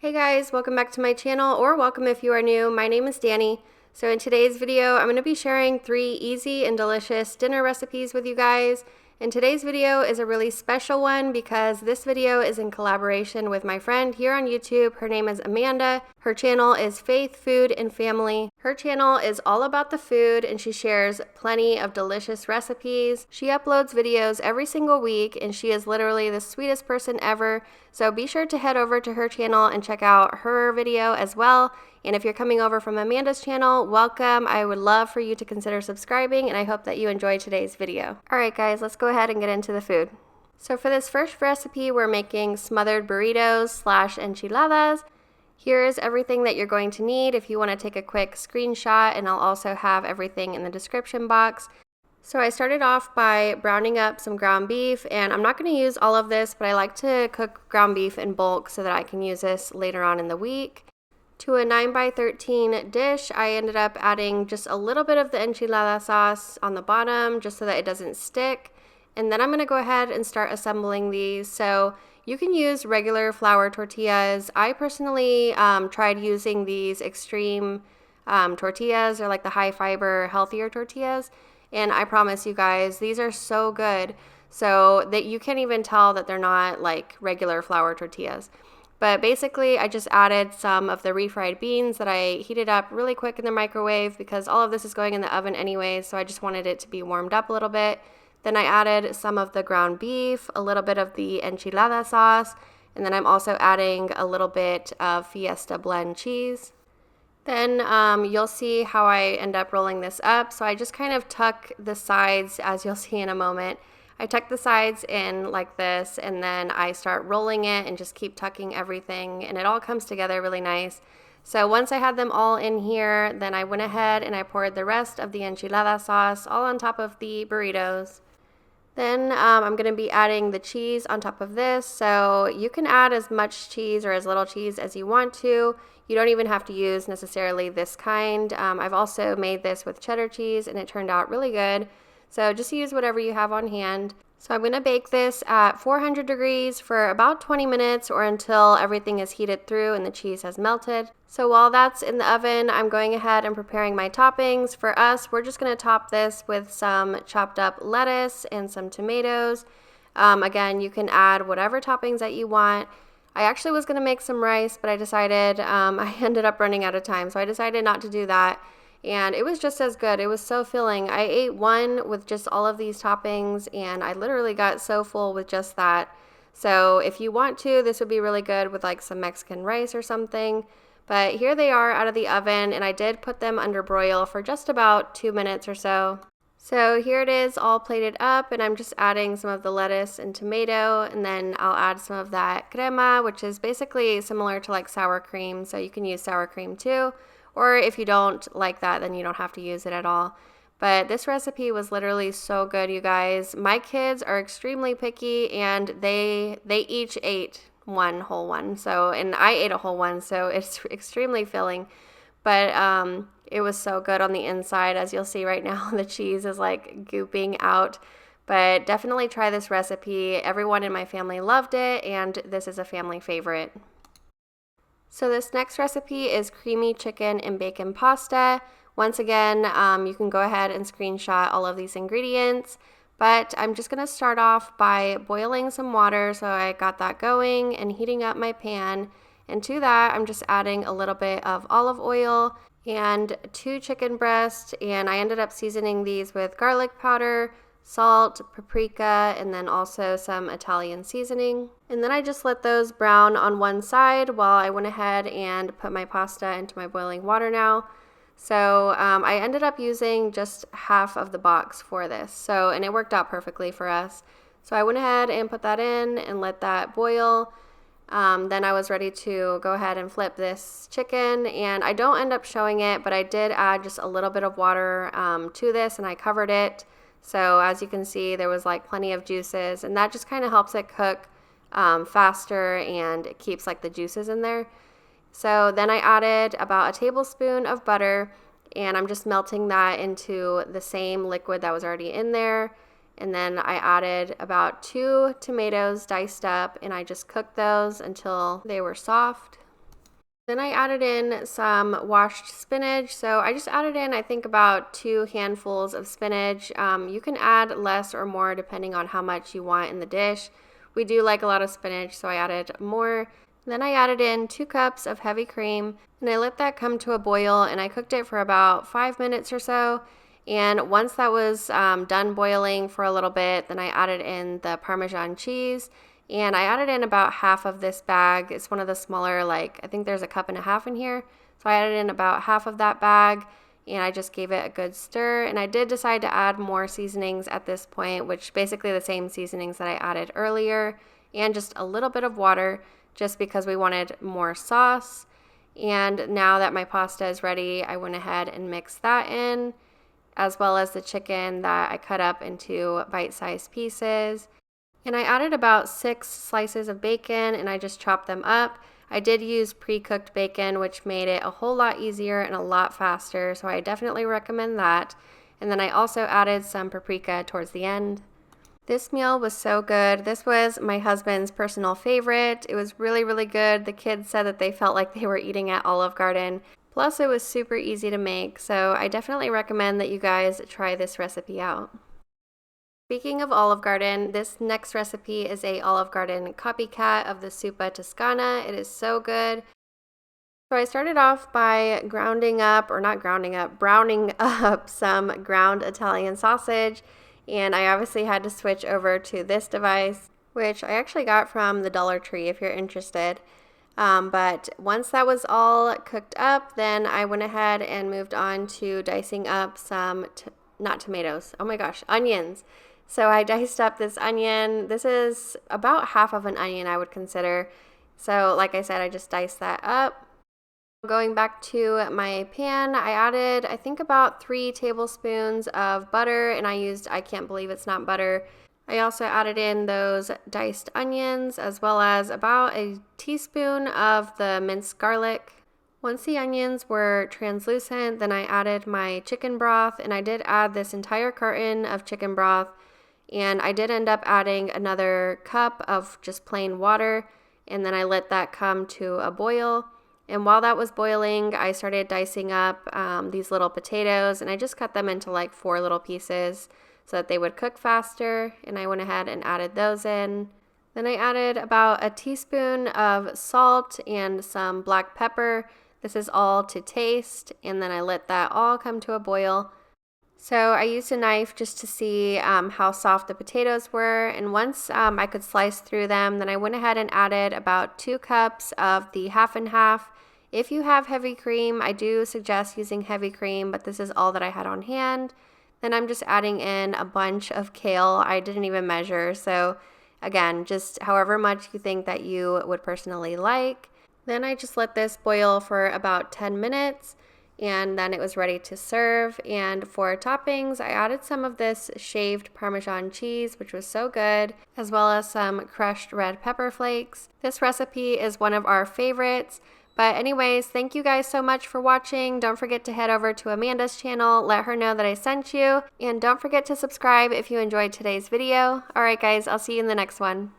Hey guys, welcome back to my channel, or welcome if you are new. My name is Danie. So in today's video, I'm going to be sharing 3 easy and delicious dinner recipes with you guys. And today's video is a really special one because this video is in collaboration with my friend here on YouTube. Her name is Amanda. Her channel is Faith, Food, and Family. Her channel is all about the food and she shares plenty of delicious recipes. She uploads videos every single week and she is literally the sweetest person ever. So be sure to head over to her channel and check out her video as well. And if you're coming over from Amanda's channel, welcome. I would love for you to consider subscribing, and I hope that you enjoyed today's video. Alright guys, let's go ahead and get into the food. So for this first recipe, we're making smothered burritos / enchiladas. Here's everything that you're going to need if you want to take a quick screenshot, and I'll also have everything in the description box. So I started off by browning up some ground beef, and I'm not going to use all of this, but I like to cook ground beef in bulk so that I can use this later on in the week. To a 9x13 dish, I ended up adding just a little bit of the enchilada sauce on the bottom just so that it doesn't stick. And then I'm going to go ahead and start assembling these. So you can use regular flour tortillas. I personally tried using these XTREME tortillas, or like the high fiber, healthier tortillas. And I promise you guys, these are so good. So that you can't even tell that they're not like regular flour tortillas. But basically, I just added some of the refried beans that I heated up really quick in the microwave because all of this is going in the oven anyway, so I just wanted it to be warmed up a little bit. Then I added some of the ground beef, a little bit of the enchilada sauce, and then I'm also adding a little bit of Fiesta blend cheese. Then you'll see how I end up rolling this up. So I just kind of tuck the sides, as you'll see in a moment. I tuck the sides in like this, and then I start rolling it and just keep tucking everything, and it all comes together really nice. So once I had them all in here, then I went ahead and I poured the rest of the enchilada sauce all on top of the burritos. Then I'm going to be adding the cheese on top of this, so you can add as much cheese or as little cheese as you want to. You don't even have to use necessarily this kind. I've also made this with cheddar cheese and it turned out really good. So just use whatever you have on hand. So I'm going to bake this at 400 degrees for about 20 minutes or until everything is heated through and the cheese has melted. So while that's in the oven, I'm going ahead and preparing my toppings. For us, we're just going to top this with some chopped up lettuce and some tomatoes. Again, you can add whatever toppings that you want. I actually was going to make some rice, but I decided, I ended up running out of time, so I decided not to do that. And it was just as good. It was so filling. I ate one with just all of these toppings, and I literally got so full with just that. So if you want to, this would be really good with like some Mexican rice or something. But here they are out of the oven, and I did put them under broil for just about 2 minutes or so. So here it is all plated up, and I'm just adding some of the lettuce and tomato, and then I'll add some of that crema, which is basically similar to like sour cream, so you can use sour cream too. Or if you don't like that, then you don't have to use it at all. But this recipe was literally so good, you guys. My kids are extremely picky, and they each ate one whole one. So, and I ate a whole one, so it's extremely filling. But it was so good on the inside. As you'll see right now, the cheese is like gooping out. But definitely try this recipe. Everyone in my family loved it, and this is a family favorite. So this next recipe is creamy chicken and bacon pasta. Once again, you can go ahead and screenshot all of these ingredients, but I'm just going to start off by boiling some water. So I got that going and heating up my pan. And to that, I'm just adding a little bit of olive oil and 2 chicken breasts. And I ended up seasoning these with garlic powder, salt, paprika, and then also some Italian seasoning. And then I just let those brown on one side while I went ahead and put my pasta into my boiling water now. So I ended up using just half of the box for this. And it worked out perfectly for us. So I went ahead and put that in and let that boil. Then I was ready to go ahead and flip this chicken, and I don't end up showing it, but I did add just a little bit of water to this, and I covered it. So as you can see, there was like plenty of juices, and that just kind of helps it cook faster, and it keeps like the juices in there. So then I added about a tablespoon of butter, and I'm just melting that into the same liquid that was already in there. And then I added about 2 tomatoes diced up, and I just cooked those until they were soft. Then I added in some washed spinach. So I just added in, I think, about 2 handfuls of spinach. You can add less or more depending on how much you want in the dish. We do like a lot of spinach, so I added more. Then I added in 2 cups of heavy cream, and I let that come to a boil, and I cooked it for about 5 minutes or so. And once that was done boiling for a little bit, then I added in the Parmesan cheese. And I added in about half of this bag. It's one of the smaller, like, I think there's a cup and a half in here. So I added in about half of that bag, and I just gave it a good stir. And I did decide to add more seasonings at this point, which basically the same seasonings that I added earlier, and just a little bit of water, just because we wanted more sauce. And now that my pasta is ready, I went ahead and mixed that in, as well as the chicken that I cut up into bite-sized pieces. And I added about 6 slices of bacon, and I just chopped them up. I did use pre-cooked bacon, which made it a whole lot easier and a lot faster, so I definitely recommend that. And then I also added some paprika towards the end. This meal was so good. This was my husband's personal favorite. It was really, really good. The kids said that they felt like they were eating at Olive Garden. Plus, it was super easy to make, so I definitely recommend that you guys try this recipe out. Speaking of Olive Garden, this next recipe is a Olive Garden copycat of the Zuppa Toscana. It is so good. So I started off by browning up some ground Italian sausage, and I obviously had to switch over to this device, which I actually got from the Dollar Tree if you're interested. But once that was all cooked up, then I went ahead and moved on to dicing up some, not tomatoes, oh my gosh, onions. So I diced up this onion. This is about half of an onion, I would consider. So like I said, I just diced that up. Going back to my pan, I added, I think, about 3 tablespoons of butter, and I can't believe it's not butter. I also added in those diced onions, as well as about a teaspoon of the minced garlic. Once the onions were translucent, then I added my chicken broth, and I did add this entire carton of chicken broth. And I did end up adding another cup of just plain water, and then I let that come to a boil. And while that was boiling, I started dicing up these little potatoes, and I just cut them into like 4 little pieces so that they would cook faster, and I went ahead and added those in. Then I added about a teaspoon of salt and some black pepper. This is all to taste, and then I let that all come to a boil. So I used a knife just to see how soft the potatoes were, and once I could slice through them, then I went ahead and added about 2 cups of the half and half. If you have heavy cream, I do suggest using heavy cream, but this is all that I had on hand. Then I'm just adding in a bunch of kale. I didn't even measure, so again, just however much you think that you would personally like. Then I just let this boil for about 10 minutes. And then it was ready to serve. And for toppings, I added some of this shaved Parmesan cheese, which was so good, as well as some crushed red pepper flakes. This recipe is one of our favorites. But anyways, thank you guys so much for watching. Don't forget to head over to Amanda's channel, let her know that I sent you, and don't forget to subscribe if you enjoyed today's video. Alright guys, I'll see you in the next one.